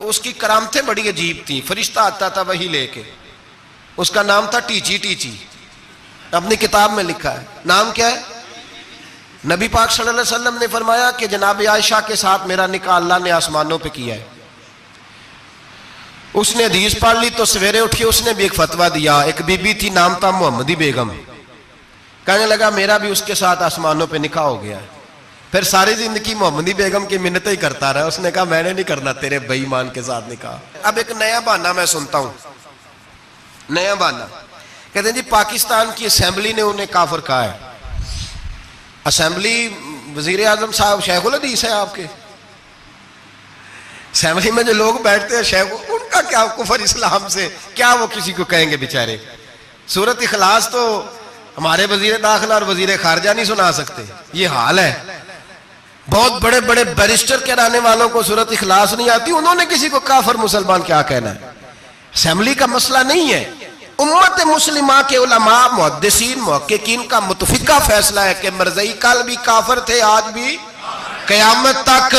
उसकी करामतें बड़ी अजीब थी। फरिश्ता आता था वही लेके, उसका नाम था टीची टीची, अपनी किताब में लिखा है। नाम क्या है? नबी पाक सल्लल्लाहु अलैहि वसल्लम ने फरमाया कि जनाब आयशा के साथ मेरा निकाह अल्लाह ने आसमानों पे किया है। उसने हदीस पढ़ ली तो सवेरे उठी उसने भी एक फतवा दिया। एक बीबी थी, नाम था मोहम्मदी बेगम, कहने लगा मेरा भी उसके साथ आसमानों पे निकाह हो गया है। फिर सारी जिंदगी मोहम्मदी बेगम की मिन्नतें ही करता रहा। उसने कहा मैंने नहीं करना तेरे बेईमान के साथ निकाह। अब एक नया बहाना मैं सुनता हूं, नया बहाना। कहते हैं जी पाकिस्तान की असेंबली ने उन्हें काफिर कहा है। असेंबली वजीर आजम साहब शेखुल हदीस है आपके, असेंबली में जो लोग बैठते हैं शेख, उनका क्या कुफर इस्लाम से, क्या वो किसी को कहेंगे बेचारे। सूरत इखलास तो हमारे वजीर दाखिला और वजीर खारजा नहीं सुना सकते, ये हाल है। बहुत बड़े बड़े बैरिस्टर कहलाने वालों को सूरत इखलास नहीं आती, उन्होंने किसी को काफिर मुसलमान क्या कहना है। असेंबली का मसला नहीं है, उम्मत मुस्लिमा के उलमा मुहद्दिसीन मुहक्किकीन का मुतफिका फैसला है कि मरज़ई कल भी काफिर थे, आज भी कयामत तक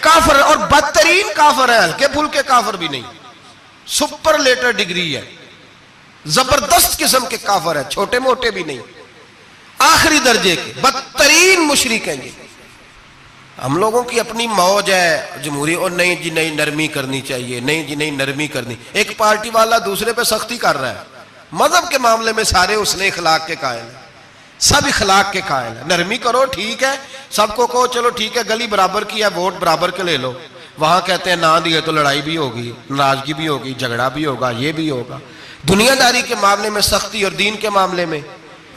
काफिर, और बदतरीन काफिर है, हल्के फुल्के काफिर भी नहीं, सुपरलेटर डिग्री है, जबरदस्त किस्म के काफिर है, छोटे मोटे भी नहीं, आखिरी दर्जे के बदतरीन मुशरिक हैं। हम लोगों की अपनी मौज है जमहूरी, और नहीं जी नहीं नरमी करनी चाहिए, नहीं जी नहीं नरमी करनी। एक पार्टी वाला दूसरे पे सख्ती कर रहा है, मजहब के मामले में सारे उसने इखलाक के कायल है, सब इखलाक के कायल है। नरमी करो ठीक है, सबको कहो चलो ठीक है गली बराबर की है, वोट बराबर के ले लो। वहां कहते हैं ना दिए तो लड़ाई भी होगी, नाराजगी भी होगी, झगड़ा भी होगा, ये भी होगा। दुनियादारी के मामले में सख्ती और दीन के मामले में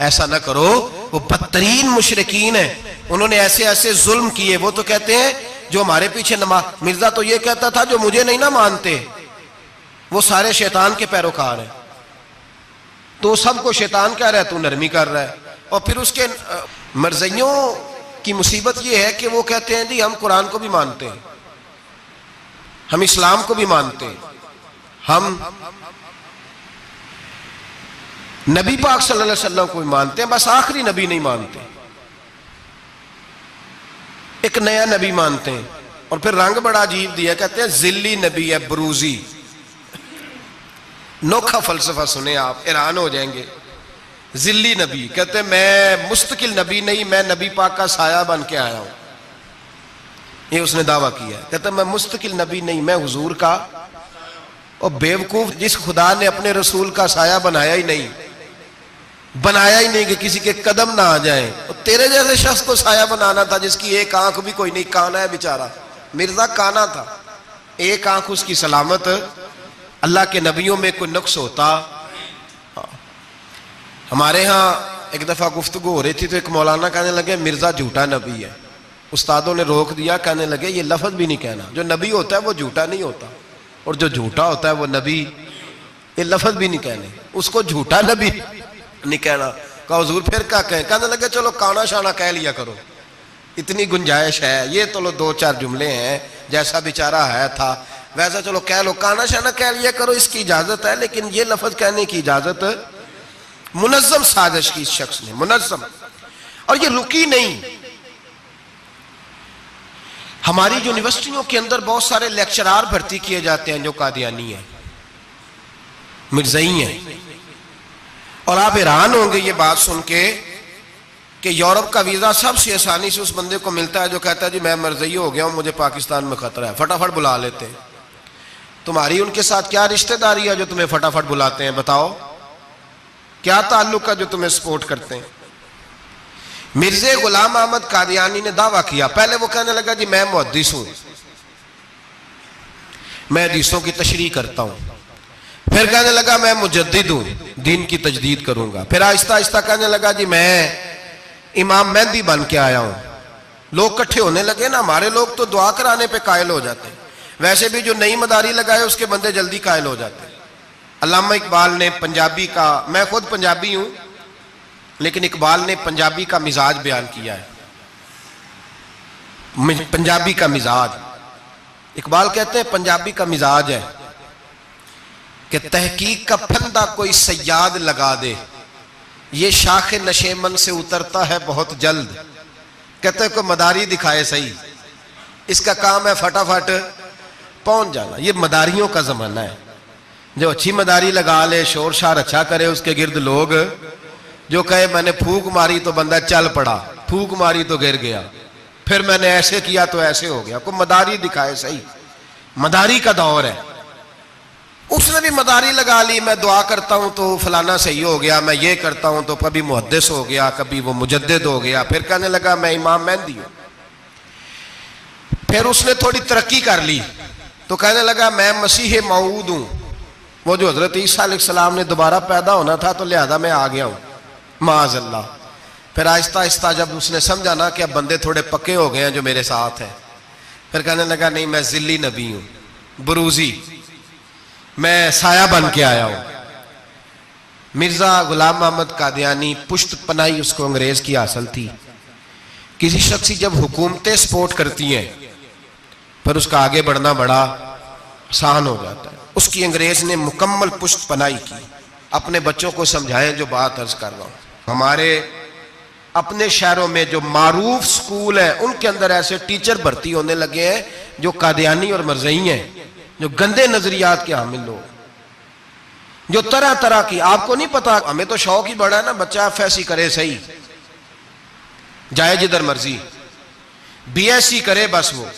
ऐसा ना करो। वो बदतरीन मुशरिकीन है, उन्होंने ऐसे ऐसे जुल्म किए। वो तो कहते हैं जो हमारे पीछे नमाज, मिर्जा तो ये कहता था जो मुझे नहीं ना मानते वो सारे शैतान के पैरोकार हैं, तो सबको शैतान कह रहा है, तू नरमी कर रहा है। और फिर उसके मर्जियों की मुसीबत ये है कि वो कहते हैं जी हम कुरान को भी मानते हैं, हम इस्लाम को भी मानते हैं, हम नबी पाक सल्लल्लाहु अलैहि वसल्लम को भी मानते हैं, बस आखिरी नबी नहीं मानते, एक नया नबी मानते हैं। और फिर रंग बड़ा अजीब दिया, कहते हैं जिल्ली नबी है, बरूजी। नोखा फलसफा सुने आप हैरान हो जाएंगे। जिल्ली नबी कहते हैं मैं मुस्तकिल नबी नहीं, मैं नबी पाक का साया बन के आया हूं, ये उसने दावा किया है। कहते हैं मैं मुस्तकिल नबी नहीं, मैं हुजूर का। और बेवकूफ, जिस खुदा ने अपने रसूल का साया बनाया ही नहीं, बनाया ही नहीं कि किसी के कदम ना आ जाए, और तेरे जैसे शख्स को साया बनाना था जिसकी एक आंख भी कोई नहीं, काना है बेचारा, मिर्जा काना था, एक आंख उसकी सलामत। अल्लाह के नबियों में कोई नुक्स होता। हमारे यहाँ एक दफा गुफ्तगू हो रही थी तो एक मौलाना कहने लगे मिर्जा झूठा नबी है। उस्तादों ने रोक दिया, कहने लगे ये लफ्ज भी नहीं कहना, जो नबी होता है वो झूठा नहीं होता, और जो झूठा होता है वो नबी, ये लफ्ज भी नहीं कहने, उसको झूठा नबी नहीं कहना। कहा हुजूर फिर क्या कहें? कहने लगे चलो काना शाना कह लिया करो, इतनी गुंजाइश है, ये तो लो दो चार जुमले हैं, जैसा बेचारा है था वैसा चलो कह लो, काना शाना कह लिया करो, इसकी इजाजत है, लेकिन ये लफ्ज कहने की इजाजत मुनज्जम साजिश की इस शख्स ने, मुनज्जम। और ये रुकी नहीं, हमारी यूनिवर्सिटियों के अंदर बहुत सारे लेक्चरार भर्ती किए जाते हैं जो कादियानी है, मिर्ज़ई हैं। और आप हैरान होंगे ये बात सुन के कि यूरोप का वीजा सबसे आसानी से उस बंदे को मिलता है जो कहता है जी मैं मरज़ई हो गया हूं, मुझे पाकिस्तान में खतरा है, फटाफट बुला लेते हैं। तुम्हारी उनके साथ क्या रिश्तेदारी है जो तुम्हें फटाफट बुलाते हैं? बताओ क्या ताल्लुक है जो तुम्हें सपोर्ट करते हैं? मिर्जे गुलाम अहमद कादियानी ने दावा किया, पहले वो कहने लगा जी मैं मुहद्दिस हूं, मैं हदीसों की तशरीह करता हूं। फिर कहने लगा मैं मुजद्दिद हूं, दीन की तजदीद करूंगा। फिर आहिस्ता आहिस्ता कहने लगा जी मैं इमाम मेहंदी बन के आया हूं। लोग इकट्ठे होने लगे ना, हमारे लोग तो दुआ कराने पे कायल हो जाते हैं, वैसे भी जो नई मदारी लगाए उसके बंदे जल्दी कायल हो जाते हैं। अल्लामा इकबाल ने पंजाबी का, मैं खुद पंजाबी हूं लेकिन इकबाल ने पंजाबी का मिजाज बयान किया है, पंजाबी का मिजाज। इकबाल कहते हैं पंजाबी का मिजाज है कि तहकीक का फंदा कोई सयाद लगा दे, ये शाख नशेमन से उतरता है बहुत जल्द। कहते हैं कोई मदारी दिखाए सही, इसका काम है फटाफट पहुंच जाना। ये मदारियों का जमाना है। जो अच्छी मदारी लगा ले, शोर शार अच्छा करे, उसके गिर्द लोग, जो कहे मैंने फूंक मारी तो बंदा चल पड़ा, फूंक मारी तो गिर गया, फिर मैंने ऐसे किया तो ऐसे हो गया, कोई मदारी दिखाए सही। मदारी का दौर है। उसने भी मदारी लगा ली, मैं दुआ करता हूं तो फलाना सही हो गया, मैं ये करता हूं तो कभी मुहद्दिस हो गया, कभी वो मुजद्दिद हो गया, फिर कहने लगा मैं इमाम मेहदी हूं। फिर उसने थोड़ी तरक्की कर ली तो कहने लगा मैं मसीह मऊद हूं, वो जो हजरत ईसा अलैहिस्सलाम ने दोबारा पैदा होना था तो लिहाजा मैं आ गया हूं, माअज़ल्लाह। फिर आहिस्ता आहिस्ता जब उसने समझा ना कि अब बंदे थोड़े पक्के हो गए हैं जो मेरे साथ हैं, फिर कहने लगा नहीं मैं जिल्ली नबी हूं, बुरूजी, मैं साया बन के आया हूं। मिर्जा गुलाम मोहम्मद कादियानी पुश्त पनाही उसको अंग्रेज की हासिल थी। किसी शख्स जब हुकूमतें सपोर्ट करती हैं फिर उसका आगे बढ़ना बड़ा आसान हो जाता है। उसकी अंग्रेज ने मुकम्मल पुश्त पनाही की। अपने बच्चों को समझाएं जो बात अर्ज कर रहा हूं। हमारे अपने शहरों में जो मारूफ स्कूल है उनके अंदर ऐसे टीचर भर्ती होने लगे हैं जो कादियानी और मरज़ई हैं, जो गंदे नजरियात के हामिल लोग, जो तरह तरह की, आपको नहीं पता, हमें तो शौक ही बड़ा है ना, बच्चा एफएससी करे सही, जाए जिधर मर्जी, बीएससी करे बस वो,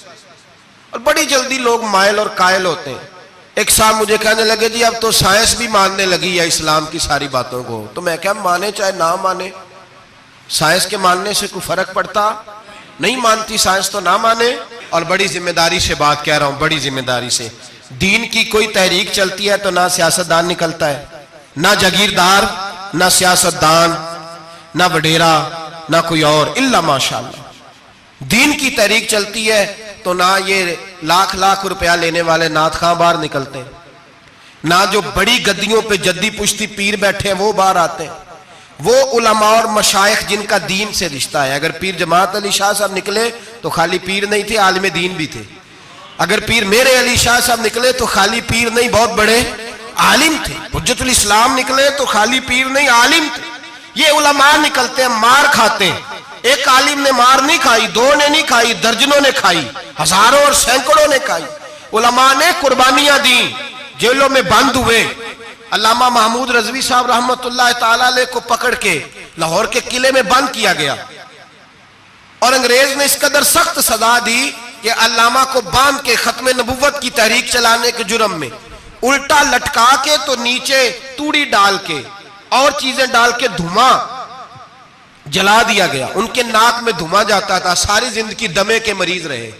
और बड़ी जल्दी लोग माइल और कायल होते हैं। एक साहब मुझे कहने लगे जी अब तो साइंस भी मानने लगी है इस्लाम की सारी बातों को। तो मैं क्या, माने चाहे ना माने, साइंस के मानने से कोई फर्क पड़ता नहीं, मानती साइंस तो ना माने। और बड़ी जिम्मेदारी से बात कह रहा हूं, बड़ी जिम्मेदारी से, दीन की कोई तहरीक चलती है तो ना सियासतदान निकलता है, ना जागीरदार, ना सियासतदान, ना वडेरा, ना कोई और, इल्ला माशाअल्लाह। दीन की तहरीक चलती है तो ना ये लाख लाख रुपया लेने वाले नाथ खां बाहर निकलते हैं, ना जो बड़ी गद्दियों पे जद्दी पुश्ती पीर बैठे हैं वो बाहर आते हैं, वो उलमा और मशाइख जिनका दीन से रिश्ता है। अगर पीर जमात अली शाह साहब निकले तो खाली पीर नहीं थे, आलिम दीन भी थे। अगर पीर मेरे अली शाह साहब निकले तो खाली पीर नहीं, बहुत बड़े आलिम थे। हुज्जतुल इस्लाम निकले तो खाली पीर नहीं, आलिम थे। ये उलमा निकलते हैं, मार खाते हैं। एक आलिम ने मार नहीं खाई, दो ने नहीं खाई, दर्जनों ने खाई, हजारों और सैकड़ों ने खाई। उलमा ने कुर्बानियां दी, जेलों में बंद हुए। अल्लामा महमूद रजवी साहब रहमतुल्लाह ताला अलैह को पकड़ के लाहौर के किले में बंद किया गया और अंग्रेज ने इस कदर सख्त सजा दी कि अल्लामा को बांध के खत्म नबुव्वत की तहरीक चलाने के जुर्म में उल्टा लटका के तो नीचे तूड़ी डाल के और चीजें डाल के धुआं जला दिया गया। उनके नाक में धुआं जाता था, सारी जिंदगी दमे के मरीज रहे,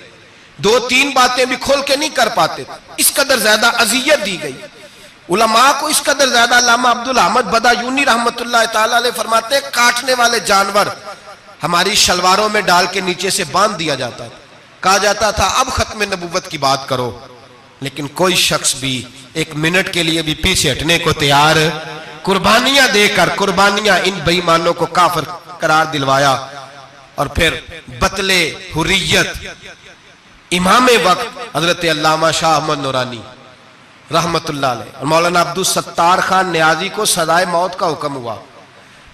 दो तीन बातें भी खोल के नहीं कर पाते। इस कदर ज्यादा अजियत दी गई उलमा को, इस कदर ज्यादा। अल्लामा अब्दुल अहमद बदायूनी रहमतुल्लाह ताला अलैह फरमाते काटने वाले जानवर हमारी शलवारों में डाल के नीचे से बांध दिया जाता था। कहा जाता था अब खत्म नबुव्वत की बात करो, लेकिन कोई शख्स भी एक मिनट के लिए भी पीछे हटने को तैयार, कुर्बानियां देकर, कुर्बानियां इन बेईमानों को काफिर करार दिलवाया। और फिर बतले हुर्रियत इमाम वक्त हजरत अल्लामा शाह अहमद नूरानी रहमतुल्लाह अलैह और मौलाना अब्दुल सत्तार खान न्याजी को सजाए मौत का हुक्म हुआ।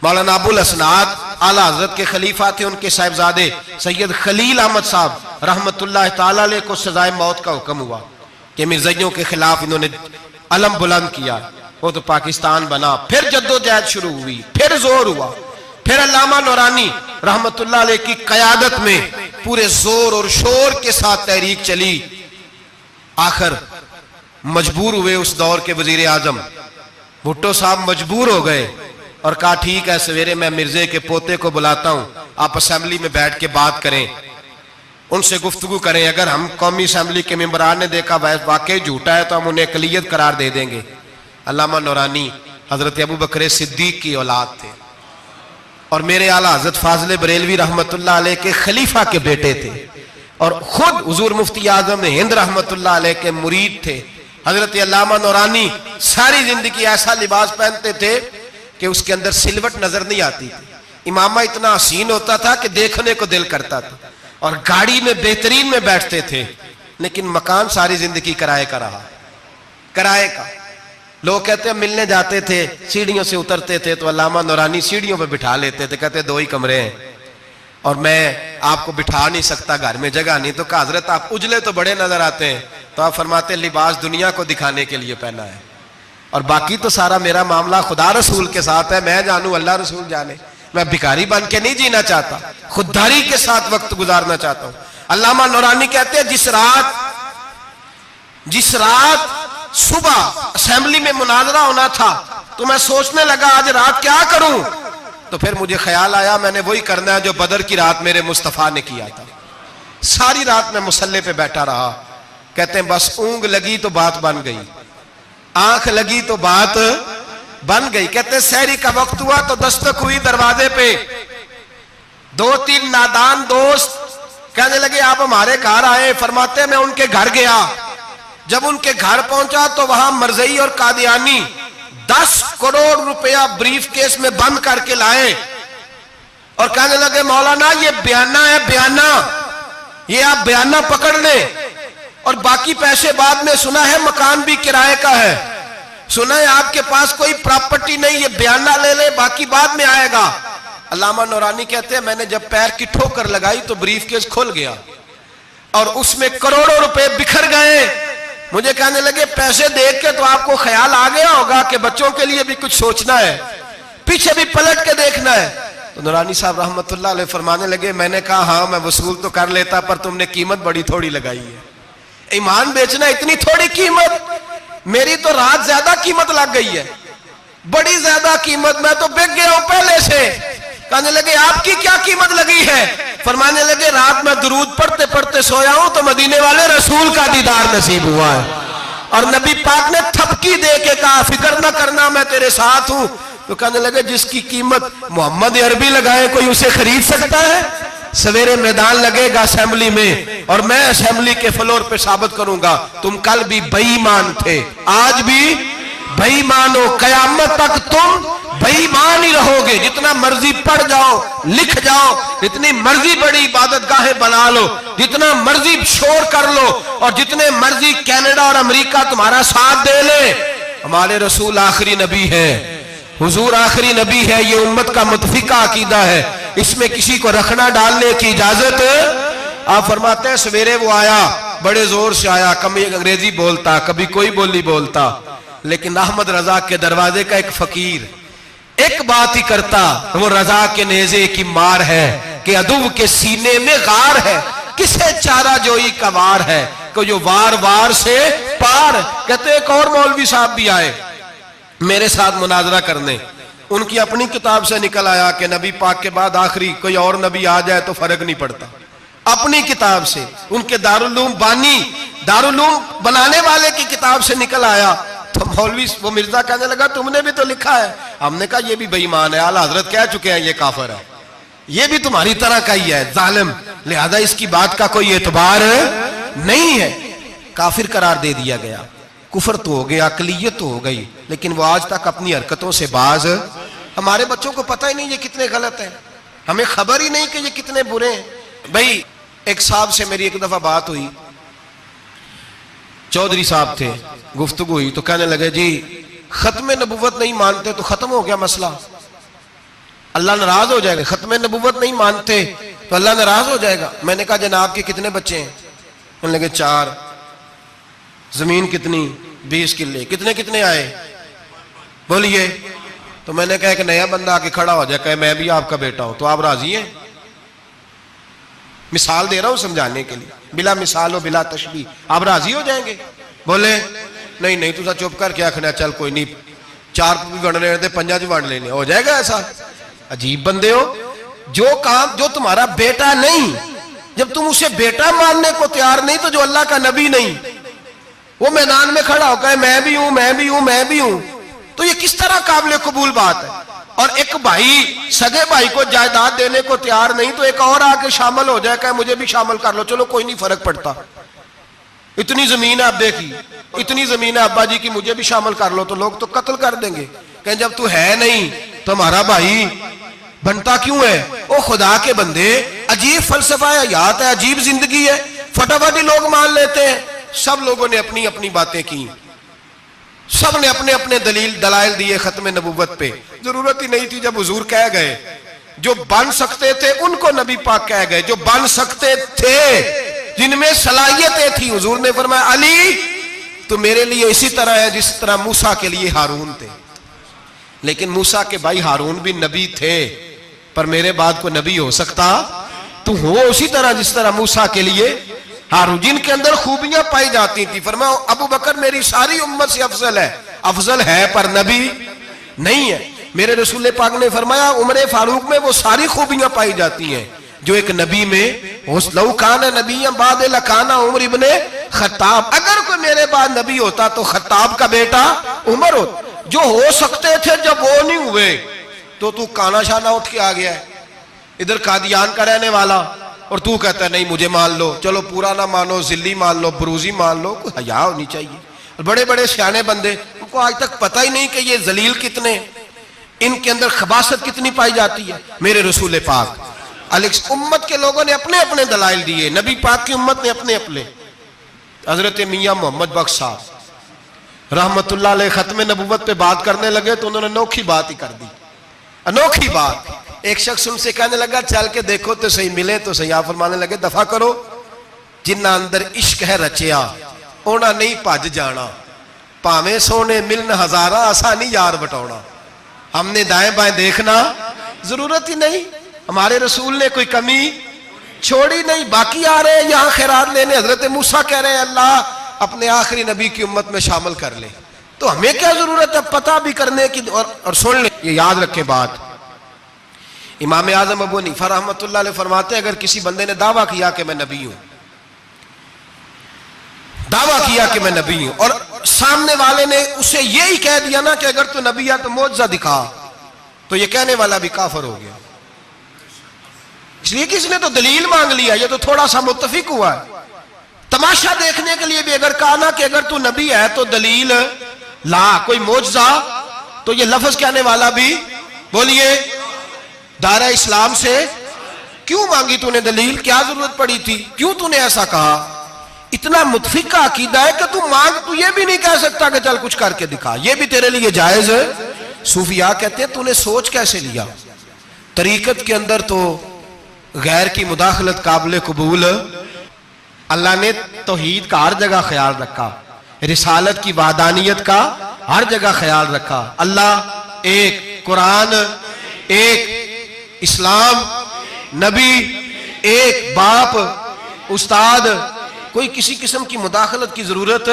मौलाना अबुल असनाद आला हजरत के खलीफा थे, उनके साहिबजादे सैयद खलील अहमद साहब रहमतुल्लाह ताला अलैह को सजाए मौत का हुक्म हुआ कि मिर्ज़इयों के खिलाफ इन्होंने अलम बुलंद किया। वो तो पाकिस्तान बना, फिर जद्दोजहद शुरू हुई, फिर जोर हुआ, फिर अल्लामा नूरानी रहमतुल्लाह अलैह की क़यादत में पूरे जोर और शोर के साथ तहरीक चली। आखिर मजबूर हुए उस दौर के वजीर आजम भुट्टो साहब मजबूर हो गए और कहा ठीक है सवेरे मैं मिर्जे के पोते को बुलाता हूं, आप असेंबली में बैठ के बात करें, उनसे गुफ्तगू करें। अगर हम कौमी असेंबली के मेंबरान ने देखा वाकई झूठा है तो हम उन्हें अकलियत करार दे देंगे। अल्लामा नूरानी हजरत अबू बकर सिद्दीक की औलाद थे और मेरे आला हजरत फाजिल बरेलवी रहमतुल्लाह अलैह के खलीफा के बेटे थे और खुद हुजूर मुफ्ती आजम हिंद रहमतुल्लाह अलैह के मुरीद थे। हजरत अल्लामा नूरानी सारी जिंदगी ऐसा लिबास पहनते थे कि उसके अंदर सिलवट नजर नहीं आती थी। इमामा इतना हसीन होता था कि देखने को दिल करता था और गाड़ी में बेहतरीन में बैठते थे, लेकिन मकान सारी जिंदगी किराए का रहा, किराए का। लोग कहते हैं मिलने जाते थे, सीढ़ियों से उतरते थे तो अल्लामा नूरानी सीढ़ियों पे बिठा लेते थे, कहते दो ही कमरे हैं और मैं आपको बिठा नहीं सकता, घर में जगह नहीं। तो कहा हजरत आप उजले तो बड़े नजर आते हैं, तो आप फरमाते लिबास दुनिया को दिखाने के लिए पहना है और बाकी तो सारा मेरा मामला खुदा रसूल के साथ है। मैं जानू, अल्लाह रसूल जाने। मैं भिखारी बन के नहीं जीना चाहता, खुददारी के साथ वक्त गुजारना चाहता हूं। अल्लामा नूरानी कहते हैं जिस रात सुबह असेंबली में मुनाजरा होना था तो मैं सोचने लगा आज रात क्या करूं, तो फिर मुझे ख्याल आया मैंने वही करना है जो बदर की रात मेरे मुस्तफा ने किया था। सारी रात मैं मुसल्ले पे बैठा रहा। कहते हैं बस ऊंग लगी तो बात बन गई, आंख लगी तो बात बन गई। कहते हैं सहरी का वक्त हुआ तो दस्तक हुई दरवाजे पे। 2-3 नादान दोस्त कहने लगे आप हमारे घर आए। फरमाते मैं उनके घर गया। जब उनके घर पहुंचा तो वहां मरज़ई और कादियानी 10 करोड़ रुपया ब्रीफ केस में बंद करके लाए और कहने लगे मौलाना ये बयाना है, बयाना, ये आप बयाना पकड़ लें और बाकी पैसे बाद में। सुना है मकान भी किराए का है, सुना है आपके पास कोई प्रॉपर्टी नहीं, ये बयाना ले ले, बाकी बाद में आएगा। अल्लामा नूरानी कहते हैं मैंने जब पैर की ठोकर लगाई तो ब्रीफ केस खुल गया और उसमें करोड़ों रुपए बिखर गए। मुझे कहने लगे पैसे देख के तो आपको ख्याल आ गया होगा कि बच्चों के लिए भी कुछ सोचना है, पीछे भी पलट के देखना है। तो नूरानी साहब रहमतुल्लाह अलैह फरमाने लगे मैंने कहा हाँ मैं वसूल तो कर लेता पर तुमने कीमत बड़ी थोड़ी लगाई है। ईमान बेचना इतनी थोड़ी कीमत, मेरी तो रात ज्यादा कीमत लग गई है, बड़ी ज्यादा कीमत, मैं तो बिक गया हूं पहले से। कहने लगे आपकी क्या कीमत लगी है? फरमाने लगे रात में दुरूद पढ़ते पढ़ते सोया हूं तो मदीने वाले रसूल का दीदार नसीब हुआ है और नबी पाक ने थपकी दे के कहा फिक्र न करना मैं तेरे साथ हूं। तो कहने लगे जिसकी कीमत मोहम्मद अरबी लगाए कोई उसे खरीद सकता है? सवेरे मैदान लगेगा असेंबली में और मैं असेंबली के फ्लोर पे साबित करूंगा तुम कल भी बेईमान थे, आज भी बेईमान हो, कयामत तक तुम बेईमान ही रहोगे। जितना मर्जी पढ़ जाओ, लिख जाओ, जितनी मर्जी बड़ी इबादत गाहें बना लो, जितना मर्जी शोर कर लो और जितने मर्जी कनाडा और अमेरिका तुम्हारा साथ दे ले, हमारे रसूल आखिरी नबी है, हुजूर आखिरी नबी है। ये उम्मत का मुतफिका अकीदा है, इसमें किसी को रखना डालने की इजाजत। आप फरमाते हैं सवेरे वो आया, बड़े जोर से आया, कभी अंग्रेजी बोलता कभी कोई बोली बोलता, लेकिन अहमद रजा के दरवाजे का एक फकीर एक बात ही करता, वो रजा के नेजे की मार है कि अदुव के सीने में गार है, किसे चारा जोई का वार है को जो वार वार से पार। कहते एक और मौलवी साहब भी आए मेरे साथ मुनाजरा करने, उनकी अपनी किताब से निकल आया कि नबी पाक के बाद आखिरी कोई और नबी आ जाए तो फर्क नहीं पड़ता। अपनी किताब से, उनके दारुल उलूम बनाने वाले की किताब से निकल आया। तो मौलवी वो मिर्जा कहने लगा तुमने भी तो लिखा है। हमने कहा ये भी बेईमान है, आला हजरत कह चुके हैं ये काफिर है, ये भी तुम्हारी तरह का ही है जालिम, लिहाजा इसकी बात का कोई एतबार नहीं है। काफिर करार दे दिया गया, कुफर तो हो गया, अकलियत तो हो गई, लेकिन वो आज तक अपनी हरकतों से बाज। हमारे बच्चों को पता ही नहीं ये कितने गलत है, हमें खबर ही नहीं कि ये कितने बुरे हैं। भाई एक साहब से मेरी एक दफा बात हुई, चौधरी साहब थे, गुफ्तगू हुई तो कहने लगे जी खत्म नबुव्वत नहीं मानते तो खत्म हो गया मसला, अल्लाह नाराज हो जाएगा। खत्म नबुव्वत नहीं मानते तो अल्लाह नाराज हो जाएगा। मैंने कहा जनाब के कितने बच्चे हैं? कहने लगे 4। जमीन कितनी? 20 किले। कितने कितने आए बोलिए? तो मैंने कहा एक नया बंदा आके खड़ा हो जाए कहे मैं भी आपका बेटा हूं, तो आप राजी हैं? मिसाल दे रहा हूं समझाने के लिए, बिला मिसाल हो बिला तशबीह, आप राजी हो जाएंगे? बोले नहीं नहीं तुसा चुप कर क्या आखना, चल कोई नहीं 4 भी वंड लेने थे 5 वंड लेने, हो जाएगा ऐसा? अजीब बंदे हो, जो काम जो तुम्हारा बेटा नहीं, जब तुम उसे बेटा मानने को तैयार नहीं तो जो अल्लाह का नबी नहीं, वो मैदान में खड़ा होकर मैं भी हूं मैं भी हूं मैं भी हूं, तो ये किस तरह काबिल कबूल बात है? और एक भाई सगे भाई को जायदाद देने को तैयार नहीं तो एक और आके शामिल हो जाए कहे मुझे भी शामिल कर लो, चलो कोई नहीं फर्क पड़ता, इतनी जमीन है अब्बे की, इतनी जमीन है अब्बा जी की, मुझे भी शामिल कर लो, तो लोग तो कत्ल कर देंगे। कहें जब तू है नहीं तो हमारा भाई बनता क्यों है? ओ खुदा के बंदे, अजीब फलसफा है, हयात है, अजीब जिंदगी है, फटाफट ही लोग मान लेते हैं। सब लोगों ने अपनी अपनी बातें की, सब ने अपने अपने दलाइल दिए खत्म नबुव्वत पे। जरूरत ही नहीं थी, जब हुजूर कह गए, जो बन सकते थे उनको नबी पाक कह गए, जो बन सकते थे जिनमें सलाहियतें थी। हुजूर ने फरमाया अली तो मेरे लिए इसी तरह है जिस तरह मूसा के लिए हारून थे। लेकिन मूसा के भाई हारून भी नबी थे, पर मेरे बाद को नबी हो सकता तो हो उसी तरह जिस तरह मूसा के लिए हारून, जिनके अंदर खूबियां पाई जाती थी। फरमाया अबू बकर मेरी सारी उम्मत से अफजल है पर नबी नहीं है। मेरे रसूल पाक ने फरमाया उमर फारूक में वो सारी खूबियां पाई जाती हैं जो एक नबी में हो। लौ काना नबिय्यन बाद लकाना उमर इब्ने खत्ताब, अगर कोई मेरे बाद नबी होता तो खत्ताब का बेटा उमर होता। जो हो सकते थे जब वो नहीं हुए तो तू काना शाना उठ के आ गया है, इधर कादियान का रहने वाला, और तू कहता है नहीं मुझे मान लो। चलो पूरा ना मानो, जिल्ली मान लो, बरूजी मान लो, कोई हया होनी चाहिए। और बड़े बड़े सियाने बंदे, उनको आज तक पता ही नहीं कि ये जलील कितने, इनके अंदर खबासत कितनी पाई जाती है। मेरे रसूल पाक उम्मत के लोगों ने अपने अपने दलाइल दिए, नबी पाक की उम्मत ने अपने अपने। हजरत मियां मोहम्मद बख्श साहब रहमतुल्लाह अलैह खत्म नबुव्वत पे बात करने लगे तो उन्होंने अनोखी बात ही कर दी, अनोखी बात। एक शख्स उनसे कहने लगा चल के देखो तो सही, मिले तो सही। आप फरमाने लगे दफा करो, जिन्ना अंदर इश्क है रचिया ओना नहीं भज जाना, भावे सोने मिलन हजारा असा नहीं यार बटौना। हमने दाएं बाएं देखना जरूरत ही नहीं, हमारे रसूल ने कोई कमी छोड़ी नहीं। बाकी आ रहे हैं यहाँ खैरात लेने, हजरत मूसा कह रहे हैं अल्लाह अपने आखिरी नबी की उम्मत में शामिल कर ले, तो हमें क्या जरूरत है पता भी करने की। और सुन ले, ये याद रखे बात, इमाम आजम अबू हनीफा रहमतुल्लाह अलैह फरमाते हैं अगर किसी बंदे ने दावा किया कि मैं नबी हूं, दावा किया कि मैं नबी हूं, और सामने वाले ने उसे यही कह दिया ना कि अगर तू नबी है तो मौजज़ा दिखा, तो ये कहने वाला भी काफिर हो गया। इसलिए कि इसने तो दलील मांग लिया, ये तो थोड़ा सा मुत्तफिक हुआ है। तमाशा देखने के लिए भी अगर कहा ना कि अगर तू नबी है तो दलील ला, कोई मौजज़ा, तो ये लफ्ज कहने वाला भी बोलिए दायरा इस्लाम से क्यों मांगी तूने दलील, क्या जरूरत पड़ी थी, क्यों तूने ऐसा कहा। इतना मुतफिक का अकीदा है कि तू मांग, तू ये भी नहीं कह सकता कि चल कुछ करके दिखा, ये भी तेरे लिए जायज है। सूफिया कहते हैं तूने सोच कैसे लिया। तरीकत के अंदर तो गैर की मुदाखलत काबिल कबूल, अल्लाह ने तौहीद का हर जगह ख्याल रखा, रिसालत की वादानियत का हर जगह ख्याल रखा। अल्लाह एक, कुरान एक, इस्लाम, नबी एक, बाप, उस्ताद, कोई किसी किस्म की मुदाखलत की जरूरत,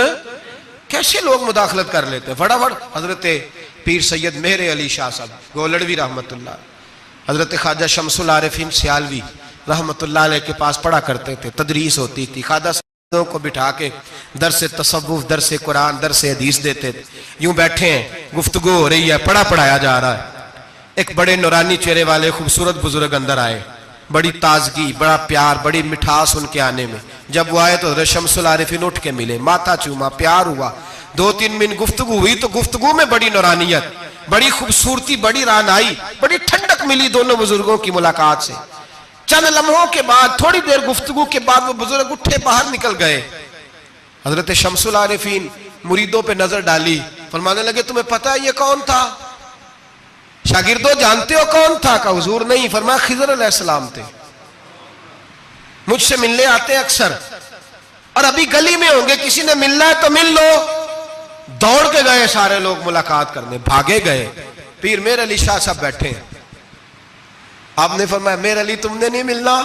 कैसे लोग मुदाखलत कर लेते हैं फटाफट। हजरत पीर सैयद मेहर अली शाह साहब गोलड़वी रहमतुल्लाह, हजरत ख्वाजा शमसुल आरिफीन सियालवी रहमतुल्लाह अलैह के पास पढ़ा करते थे, तदरीस होती थी। ख्वाजा को बिठा के दरस तसव्वुफ, दरस कुरान, दरस हदीस देते थे। यूं बैठे हैं, गुफ्तगू हो रही है, पढ़ाया जा रहा है। एक बड़े नूरानी चेहरे वाले खूबसूरत बुजुर्ग अंदर आए, बड़ी ताजगी, बड़ा प्यार, बड़ी मिठास उनके आने में। जब वो आए तो हज़रत शमसुल आरिफीन उठ के मिले, माथा चूमा, प्यार हुआ, 2-3 मिनट गुफ्तगू हुई, तो गुफ्तगू में बड़ी नूरानियत, बड़ी खूबसूरती, बड़ी रानाई, बड़ी ठंडक मिली दोनों बुजुर्गों की मुलाकात से। चंद लम्हों के बाद, थोड़ी देर गुफ्तगू के बाद वो बुजुर्ग उठे बाहर निकल गए। हजरत शमसुल आरिफीन मुरीदों पे नजर डाली, फरमाने लगे तुम्हें पता है ये कौन था? शागिर्दों जानते हो कौन था? का हुजूर नहीं। फरमाया खिज़र अलैहिस्सलाम थे, मुझसे मिलने आते हैं अक्सर, और अभी गली में होंगे, किसी ने मिलना है तो मिल लो। दौड़ के गए सारे लोग मुलाकात करने, भागे गए। पीर मेहर अली शाह साहब बैठे हैं। आपने फरमाया मेहर अली तुमने नहीं मिलना?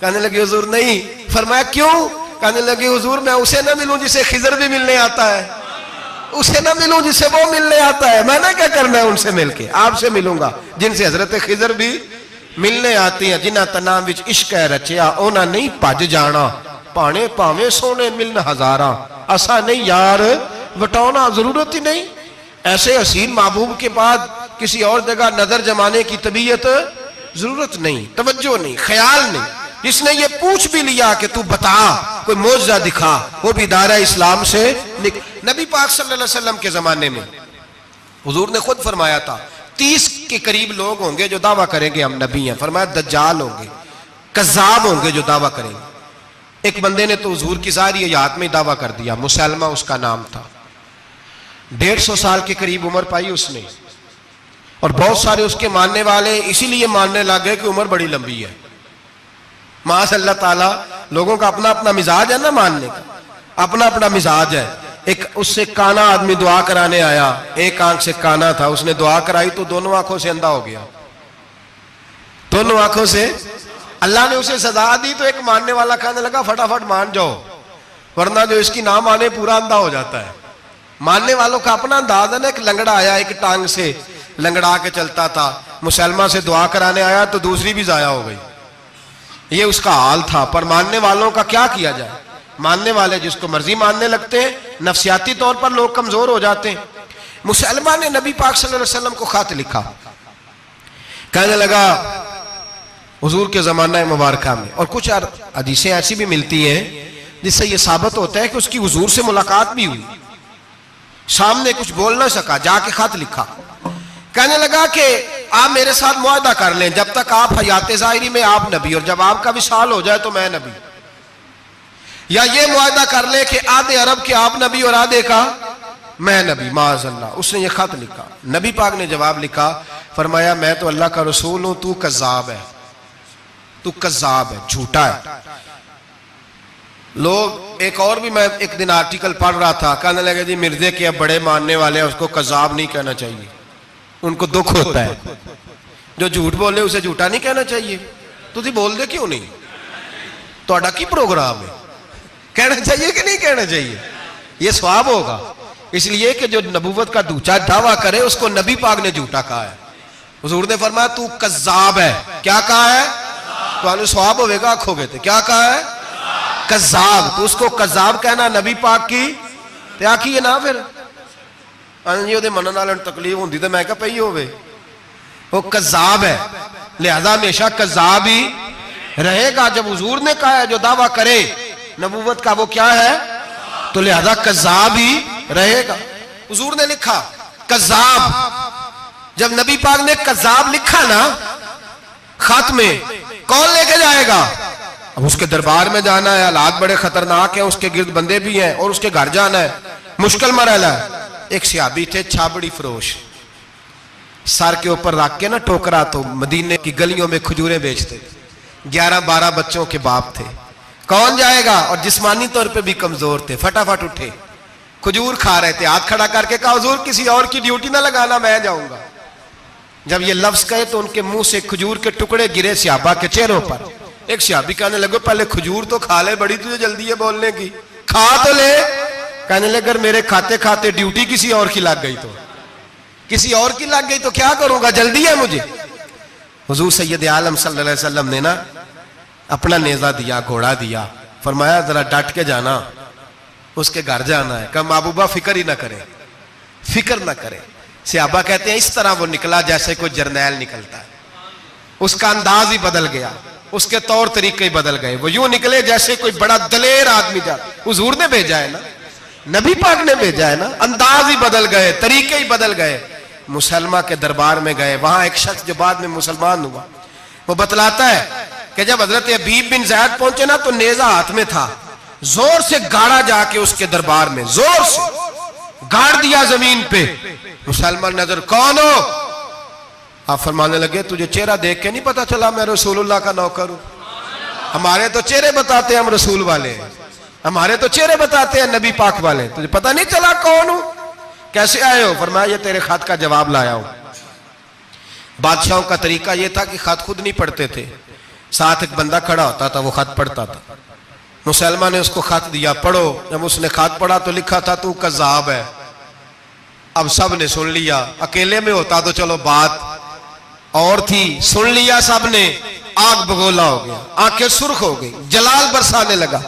कहने लगे हुजूर नहीं। फरमाया क्यों? कहने लगे हुजूर मैं उसे ना मिलूं जिसे खिज़र भी मिलने आता है, उसे ना मिलूं जिससे वो मिलने आता है। मैंने क्या करना है उनसे मिलके? आपसे मिलूंगा जिनसे हजरत खिज़र भी मिलने आती है। जिन्हां तना विच इश्क है रचिया ओना नहीं भज जाना, भाणे भावे सोने मिलन हजारा असा नहीं यार बटौना। जरूरत ही नहीं, ऐसे हसीन महबूब के बाद किसी और जगह नजर जमाने की तबीयत जरूरत नहीं, तवज्जो नहीं, ख्याल नहीं। जिसने ये पूछ भी लिया कि तू बता, कोई मौजज़ा दिखा, वो भी दायरा इस्लाम से नबी पाक सल्लल्लाहु अलैहि वसल्लम के जमाने में हुजूर ने खुद फरमाया था 30 के करीब लोग होंगे जो दावा करेंगे हम नबी हैं। फरमाया दज्जाल होंगे, कज़्ज़ाब होंगे जो दावा करेंगे। एक बंदे ने तो हुजूर की ज़ाहिर हयात में दावा कर दिया, मुसलमा उसका नाम था। 150 साल के करीब उम्र पाई उसने, और बहुत सारे उसके मानने वाले इसीलिए मानने लग गए कि उम्र बड़ी लंबी है। माशाअल्लाह ताला लोगों का अपना अपना मिजाज है ना, मानने का अपना अपना मिजाज है। एक उससे काना आदमी दुआ कराने आया, एक आंख से काना था, उसने दुआ कराई तो दोनों आंखों से अंधा हो गया, दोनों आंखों से। अल्लाह ने उसे सजा दी तो एक मानने वाला कहने लगा फटाफट मान जाओ, वरना जो इसकी ना माने पूरा अंधा हो जाता है। मानने वालों का अपना अंदाज है ना। एक लंगड़ा आया, एक टांग से लंगड़ा के चलता था, मुसलमान से दुआ कराने आया तो दूसरी भी जाया हो गई, ये उसका हाल था। पर मानने वालों का क्या किया जाए, मानने वाले जिसको मर्जी मानने लगते हैं, नफसियाती तौर पर लोग कमजोर हो जाते हैं। मुसलमान ने नबी पाक सल्लल्लाहु अलैहि वसल्लम को खत लिखा, कहने लगा हुजूर के जमाना मुबारक में, और कुछ हदीसें ऐसी भी मिलती हैं जिससे यह साबित होता है कि उसकी हुजूर से मुलाकात भी हुई, सामने कुछ बोल ना सका, जाके खत लिखा। कहने लगा कि आप मेरे साथ मुआहदा कर लें, जब तक आप हयात ज़ाहिरी में आप नबी, और जब आपका विसाल हो जाए तो मैं नबी, या ये मुआहदा कर ले कि आधे अरब के आप नबी और आधे का मैं नबी। माज़अल्लाह, उसने ये खत लिखा। नबी पाक ने जवाब लिखा, फरमाया मैं तो अल्लाह का रसूल हूं, तू कज़्ज़ाब है, तू कज़्ज़ाब है, झूठा है। लोग एक और भी, मैं एक दिन आर्टिकल पढ़ रहा था, कहने लगे जी मिर्जे के अब बड़े मानने वाले हैं, उसको कज़्ज़ाब नहीं कहना चाहिए, उनको दुख होता है। जो झूठ बोले उसे झूठा नहीं कहना चाहिए। तुझे बोल दे क्यों नहीं, तो की प्रोग्राम है, कहना चाहिए कि नहीं कहना चाहिए, यह स्वाब होगा। इसलिए कि जो नबूवत का दूसरा दावा करे उसको नबी पाक ने झूठा कहा है। हुजूर ने फरमाया तू कज़्ज़ाब है, क्या कहा है, तो स्वाब होगा, आखोगे तो क्या कहा है, कज़्ज़ाब। तो उसको कज़्ज़ाब कहना नबी पाक की क्या की है ना, फिर जी मनन वाले तकलीफ होंगी तो मैं क्या पई होवे, वो कज़्ज़ाब है, लिहाजा हमेशा कज़्ज़ाब ही रहेगा। जब हुजूर ने कहा है जो दावा करे नबूवत का वो क्या है, तो लिहाजा कज़्ज़ाब ही रहेगा। हुजूर ने लिखा कज़्ज़ाब, जब नबी पाक ने कज़्ज़ाब लिखा ना खत में, कौन लेके जाएगा, अब उसके दरबार में जाना है, हालात बड़े खतरनाक है, उसके गिर्द बंदे भी हैं और उसके घर जाना है, मुश्किल मरहला है। एक सहाबी थे छाबड़ी फरोश, सर के ऊपर रख के ना टोकरा, तो मदीने की गलियों में खजूरें बेचते, 11-12 बच्चों के बाप थे। कौन जाएगा, और जिस्मानी तौर पे भी कमजोर थे, फटाफट उठे, खजूर खा रहे थे, हाथ खड़ा करके कहा हुजूर किसी और की ड्यूटी ना लगाना, मैं जाऊंगा। जब ये लफ्ज कहे तो उनके मुंह से खजूर के टुकड़े गिरे सहाबा के चेहरों पर। एक सहाबी कहने लगे पहले खजूर तो खा ले, बड़ी तुझे जल्दी है बोलने की, खा तो ले। कहने लगे अगर मेरे खाते खाते ड्यूटी किसी और की लग गई, तो किसी और की लग गई तो क्या करूंगा, जल्दी है मुझे। हुजूर सैयद आलम सल्लल्लाहु अलैहि वसल्लम ने ना अपना नेजा दिया, घोड़ा दिया, फरमाया जरा डट के जाना, उसके घर जाना है। कहा महबूबा फिक्र ही ना करे, फिक्र ना करे। सहाबा कहते हैं इस तरह वो निकला जैसे कोई जर्नैल निकलता है, उसका अंदाज ही बदल गया, उसके तौर तरीके ही बदल गए, वो यूं निकले जैसे कोई बड़ा दलेर आदमी जा। हुजूर ने भेजा है ना, नबी पाक ने भेजा है ना, अंदाज ही बदल गए, तरीके ही बदल गए। मुसलमान के दरबार में गए, वहां एक शख्स जो बाद में मुसलमान हुआ, वो बतलाता है कि जब हजरत अबीब बिन ज़ैद पहुंचे ना तो नेजा हाथ में था, जोर से गाड़ा जाके उसके दरबार में, जोर से गाड़ दिया जमीन पे। मुसलमान नजर, कौन हो? आप फरमाने लगे तुझे चेहरा देख के नहीं पता चला मैं रसूलुल्लाह का नौकर हूं? हमारे तो चेहरे बताते हैं हम रसूल वाले, हमारे तो चेहरे बताते हैं नबी पाक वाले, तुझे पता नहीं चला कौन हूं, कैसे आए हो? फरमाया ये तेरे खत का जवाब लाया हूं। बादशाहों का तरीका यह था कि खत खुद नहीं पढ़ते थे, साथ एक बंदा खड़ा होता था, वो खत पढ़ता था। मुसलमान ने उसको खत दिया, पढ़ो। जब उसने खत पढ़ा तो लिखा था तू कज़्ज़ाब है। अब सब ने सुन लिया, अकेले में होता तो चलो बात और थी, सुन लिया सब ने, आग बगोला हो गया, आंखें सुर्ख हो गई, जलाल बरसाने लगा।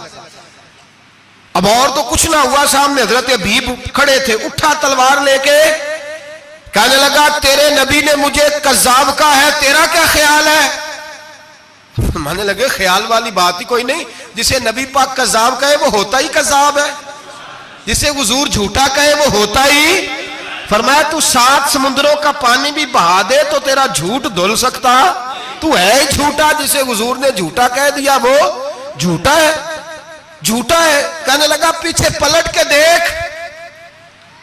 अब और तो कुछ ना हुआ, सामने हजरत अबीब खड़े थे, उठा तलवार लेके कहने लगा तेरे नबी ने मुझे कज़्ज़ाब कहा है, तेरा क्या ख्याल है? मानने लगे ख्याल वाली बात ही कोई नहीं, जिसे नबी पाक कज़्ज़ाब कहे वो होता ही कज़्ज़ाब है, जिसे हुजूर झूठा कहे वो होता ही। फरमाया तू 7 समुद्रों का पानी भी बहा दे तो तेरा झूठ धुल सकता, तू है ही झूठा, जिसे हुजूर ने झूठा कह दिया वो झूठा है, झूठा है। कहने लगा पीछे पलट के देख,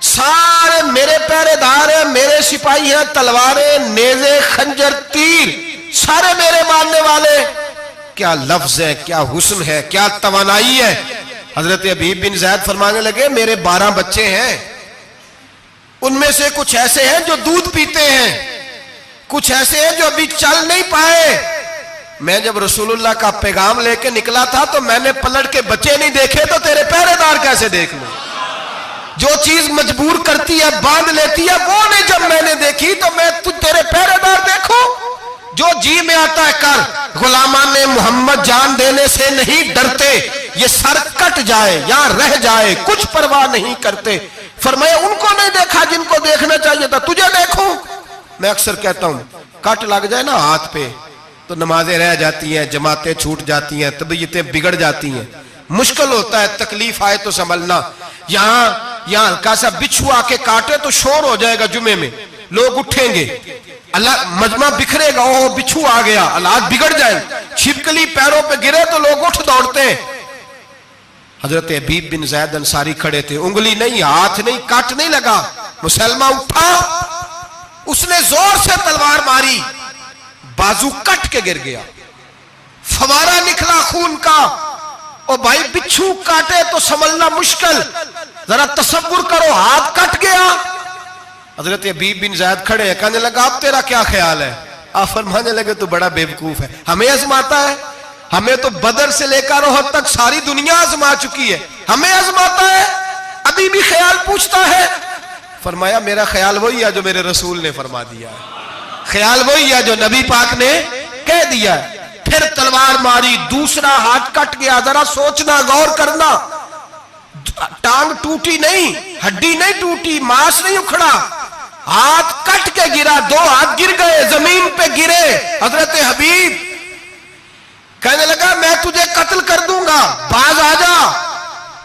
सारे मेरे पहरेदार हैं, मेरे सिपाही हैं, तलवारें, नेज़े, खंजर, तीर, सारे मेरे मानने वाले। क्या लफ्ज है, क्या हुस्न है, क्या तवानाई है। हजरत हबीब बिन ज़ैद फरमाने लगे मेरे 12 बच्चे हैं, उनमें से कुछ ऐसे हैं जो दूध पीते हैं, कुछ ऐसे हैं जो अभी चल नहीं पाए। मैं जब रसूलुल्लाह का पैगाम लेके निकला था तो मैंने पलट के बच्चे नहीं देखे, तो तेरे पहरेदार कैसे देख लूं। जो चीज मजबूर करती है, बांध लेती है, वो नहीं जब मैंने देखी तो मैं तेरे पहरेदार देखूं। जो जी में आता है कर, गुलामान ने मोहम्मद जान देने से नहीं डरते, ये सर कट जाए या रह जाए कुछ परवाह नहीं करते। फरमाया उनको नहीं देखा जिनको देखना चाहिए था, तुझे देखूं। मैं अक्सर कहता हूं कट लग जाए ना हाथ पे तो नमाजें रह जाती हैं, जमातें छूट जाती हैं, तबीयतें बिगड़ जाती हैं, मुश्किल होता है, तकलीफ आए तो संभलना। यहाँ हल्का सा बिच्छू आके काटे तो शोर हो जाएगा, जुमे में लोग उठेंगे, अल्लाह मजमा बिखरेगा, ओ बिच्छू आ गया, हालात बिगड़ जाए। छिपकली पैरों पे गिरे तो लोग उठ दौड़ते हैं। हजरत हबीब बिन ज़ैद अंसारी खड़े थे, उंगली नहीं, हाथ नहीं, काट नहीं लगा। मुसलमान उठा, उसने जोर से तलवार मारी, बाजू कट के गिर गया, फवारा निकला खून का। ओ भाई बिच्छू काटे तो संभलना मुश्किल, जरा तसव्वुर करो हाथ कट गया। हजरत हबीब बिन ज़ैद खड़े हैं, कहने लगा अब तेरा क्या ख्याल है। आप फरमाने लगे तू बड़ा बेवकूफ है, हमें आजमाता है, हमें तो बदर से लेकर ओहद तक सारी दुनिया आजमा चुकी है, हमें आजमाता है, अभी भी ख्याल पूछता है। फरमाया मेरा ख्याल वही है जो मेरे रसूल ने फरमा दिया है, ख्याल वही है जो नबी पाक ने कह दिया है। फिर तलवार मारी, दूसरा हाथ कट गया। जरा सोचना, गौर करना, टांग टूटी नहीं, हड्डी नहीं टूटी, मांस नहीं उखड़ा, हाथ कट के गिरा, 2 हाथ गिर गए, जमीन पे गिरे। हजरत हबीब कहने लगा मैं तुझे कत्ल कर दूंगा, बाज आ जा।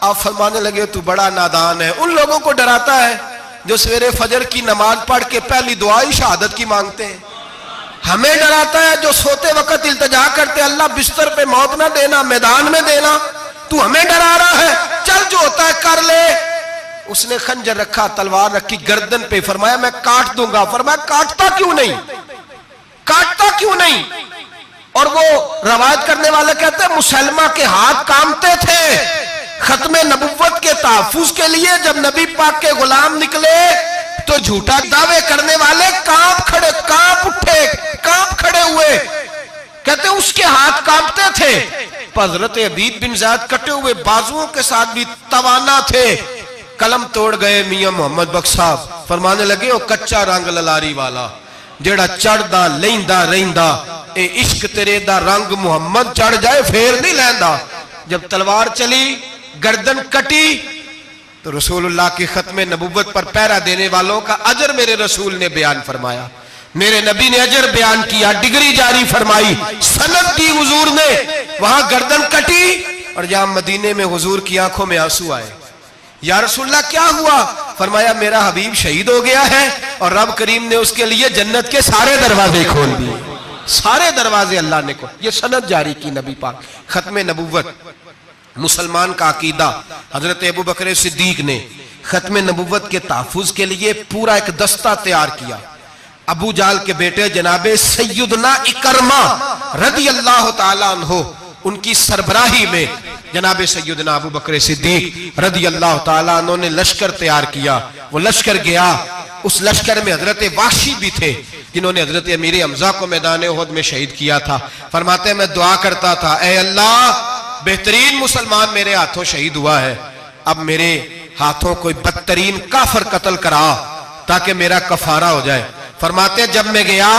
आप फरमाने लगे तू बड़ा नादान है। उन लोगों को डराता है जो सवेरे फजर की नमाज पढ़ के पहली दुआ ही शहादत की मांगते हैं। हमें डराता है जो सोते वक्त इल्तिजा करते अल्लाह बिस्तर पे मौत ना देना, मैदान में देना। तू हमें डरा रहा है, चल जो होता है कर ले। उसने खंजर रखा, तलवार रखी गर्दन पे, फरमाया मैं काट दूंगा। फरमाया काटता क्यों नहीं, काटता क्यों नहीं। और वो रवायत करने वाले कहते हैं मुसलमा के हाथ कांपते थे खत्मे नबुव्वत के तहफ्फुज के लिए। जब नबी पाक के गुलाम निकले तो झूठा दावे करने वाले कांप उठे, कांप खड़े हुए। कहते उसके हाथ कांपते थे। हजरत हबीब बिन ज़ैद कटे हुए बाजुओं के साथ भी तवाना थे। कलम तोड़ गए मियां मोहम्मद बख्श साहब, फरमाने लगे वो कच्चा रंग ललारी वाला जेड़ा चढ़दा लेंदा रहिंदा, ए इश्क तेरे दा रंग मुहम्मद चढ़ जाए फेर नहीं लैंदा। जब तलवार चली, गर्दन कटी, तो रसूलुल्लाह की खत्मे नबुव्वत पर पहरा देने वालों का अजर मेरे रसूल ने बयान फरमाया, मेरे नबी ने अजर बयान किया, डिग्री जारी फरमाई, सनद दी हुजूर ने। वहां गर्दन कटी और जहां मदीने में हुजूर की आंखों में आंसू आए। या रसूलल्लाह क्या हुआ। फरमाया मेरा हबीब शहीद हो गया है और रब करीम ने उसके लिए जन्नत के सारे दरवाजे खोल दिए, सारे दरवाजे अल्लाह ने खोल। ये सनद जारी की नबी पाक, खत्मे नबुव्वत। मुसलमान का अकीदा, हजरत अबू बकर सिद्दीक ने खत्मे नबुव्वत के तहफ्फुज के लिए पूरा एक दस्ता तैयार किया। अबू जाल के बेटे जनाबे सैयदना इकरमा रदी अल्लाह तआला अन्हु, उनकी सरबराही में जनाबे सैयदना अबू बकर सिद्दीक रदी अल्लाह तआला अन्हु ने लश्कर तैयार किया। वो लश्कर गया, उस लश्कर में हजरत वाशी भी थे जिन्होंने हजरत अमीर हमजा को मैदान उहद में शहीद किया था। फरमाते मैं दुआ करता था, ऐ अल्लाह बेहतरीन मुसलमान मेरे हाथों शहीद हुआ है, अब मेरे हाथों कोई बदतरीन काफर कत्ल करा ताकि मेरा कफारा हो जाए। फरमाते जब मैं गया,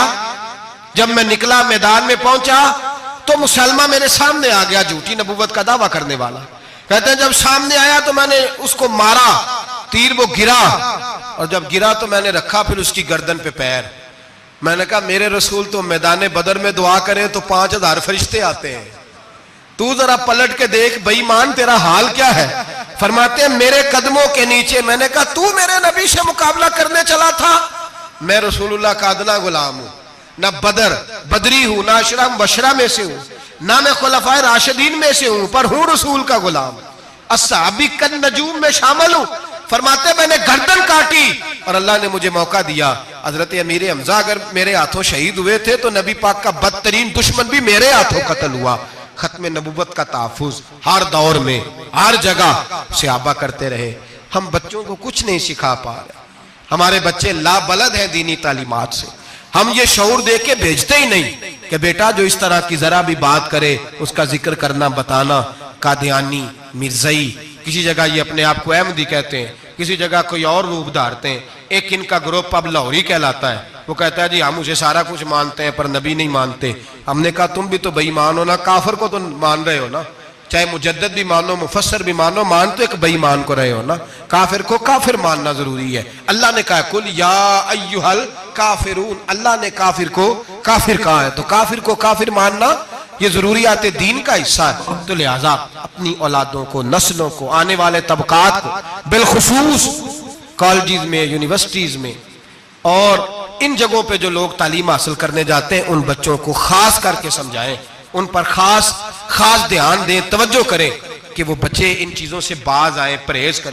जब मैं निकला, मैदान में पहुंचा तो मुसलमान मेरे सामने आ गया, झूठी नबुव्वत का दावा करने वाला। कहते हैं जब सामने आया तो मैंने उसको मारा, तीर वो गिरा, और जब गिरा तो मैंने रखा फिर उसकी गर्दन पे पैर। मैंने कहा मेरे रसूल तो मैदान बदर में दुआ करे तो 5000 फरिश्ते आते हैं, तू जरा पलट के देख बेईमान तेरा हाल क्या है। फरमाते हैं मेरे कदमों के नीचे। मैंने कहा तू मेरे नबी से मुकाबला करने चला था। मैं रसूलुल्लाह का अदना गुलाम हूं, ना बदरी हूं, ना अशरा बशरा में से हूं, ना मैं खुलफाए राशिदीन में से हूं, पर हूं रसूल का गुलाम, अस्हाबी कन नजूम में शामिल हूं। फरमाते मैंने गर्दन काटी और अल्लाह ने मुझे मौका दिया। हजरत अमीर हमजा अगर मेरे हाथों शहीद हुए थे तो नबी पाक का बदतरीन दुश्मन भी मेरे हाथों कत्ल हुआ। खत्म नबुव्वत का तहफ़्फ़ुज़ हर दौर में हर जगह सहाबा करते रहे। हम बच्चों को कुछ नहीं सिखा पा रहे, हमारे बच्चे लाबलद हैं दीनी तालीमात से। हम ये शऊर दे के भेजते ही नहीं कि बेटा जो इस तरह की जरा भी बात करे उसका जिक्र करना बताना। कादियानी, मिर्जई, किसी जगह ये अपने आप को अहमदी कहते हैं, किसी जगह कोई और रूप धारते हैं। एक इनका ग्रुप अब लाहौरी कहलाता है, वो कहता है जी हम उसे सारा कुछ मानते हैं पर नबी नहीं मानते। हमने कहा तुम भी तो बेईमान हो ना, काफिर को तो मान रहे हो ना, चाहे मुजद्दिद भी मानो मुफस्सर भी मानो, मान तो एक बेईमान को रहे हो ना। काफिर को काफिर मानना जरूरी है। अल्लाह ने कहा कुल या अय्युहल काफिरून, अल्लाह ने काफिर को काफिर कहा है, तो काफिर को काफिर मानना ये जरूरियात दीन का हिस्सा है। तो लिहाजा अपनी औलादों को, नस्लों को, आने वाले तबकात को बिलखुसूस कॉलेज में, यूनिवर्सिटीज में और इन जगहों पे जो लोग तालीम हासिल करने जाते हैं उन बच्चों को खास करके समझाएं, उन पर खास ध्यान दें, तवज्जो करें कि वो बच्चे इन चीजों से बाज आए, परहेज करें।